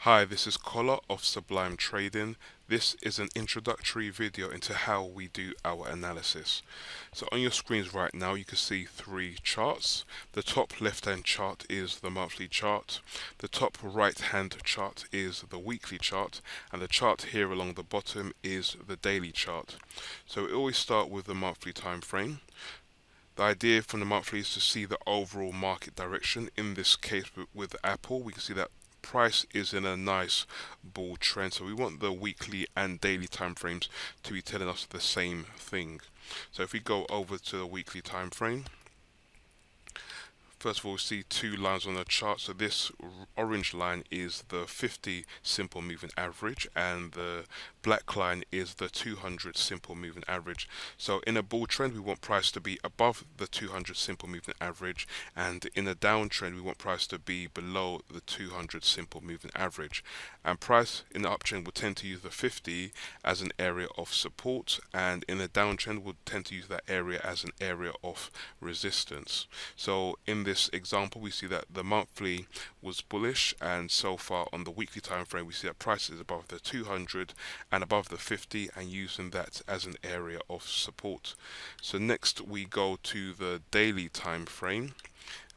Hi, this is Collar of Sublime Trading. This is an introductory video into how we do our analysis. So on your screens right now you can see three charts. The top left hand chart is the monthly chart, the top right hand chart is the weekly chart, and the chart here along the bottom is the daily chart. So we always start with the monthly time frame. The idea from the monthly is to see the overall market direction. In this case with Apple, we can see that price is in a nice bull trend. So we want the weekly and daily time frames to be telling us the same thing. So if we go over to the weekly time frame, first of all, we see two lines on the chart. So this orange line is the 50 simple moving average, and the black line is the 200 simple moving average. So in a bull trend, we want price to be above the 200 simple moving average, and in a downtrend, we want price to be below the 200 simple moving average. And price in the uptrend will tend to use the 50 as an area of support, and in a downtrend, will tend to use that area as an area of resistance. So in this example, we see that the monthly was bullish, and so far on the weekly time frame, we see that price is above the 200 and above the 50, and using that as an area of support. So next we go to the daily time frame.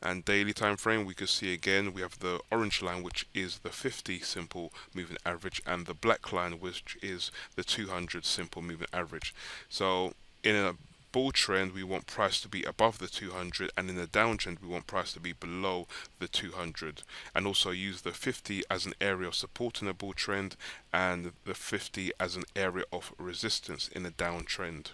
And daily time frame, we can see again we have the orange line, which is the 50 simple moving average, and the black line, which is the 200 simple moving average. So in a bull trend, we want price to be above the 200, and in a downtrend, we want price to be below the 200. And also use the 50 as an area of support in a bull trend, and the 50 as an area of resistance in a downtrend.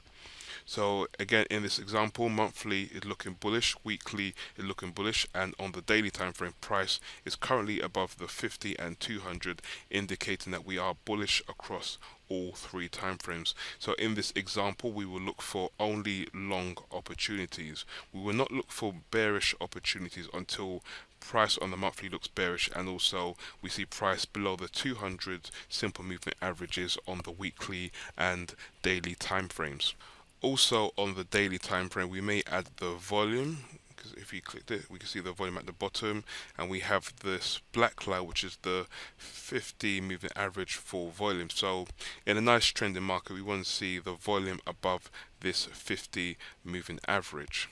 So again, in this example, monthly is looking bullish, weekly is looking bullish, and on the daily time frame, price is currently above the 50 and 200, indicating that we are bullish across all three time frames. So in this example, we will look for only long opportunities. We will not look for bearish opportunities until price on the monthly looks bearish, and also we see price below the 200 simple movement averages on the weekly and daily time frames. Also on the daily time frame, we may add the volume, because if you click it, we can see the volume at the bottom, and we have this black line, which is the 50 moving average for volume. So in a nice trending market, we want to see the volume above this 50 moving average.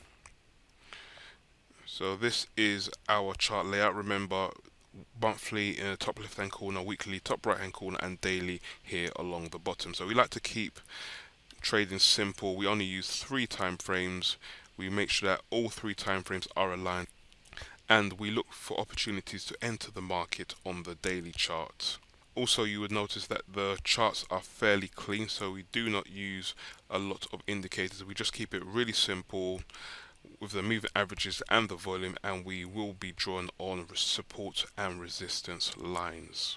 So this is our chart layout. Remember, monthly in the top left hand corner, weekly top right hand corner, and daily here along the bottom. So we like to keep trading simple. We only use three time frames. We make sure that all three time frames are aligned, and we look for opportunities to enter the market on the daily chart. Also, you would notice that the charts are fairly clean, so we do not use a lot of indicators. We just keep it really simple with the moving averages and the volume, and we will be drawn on support and resistance lines.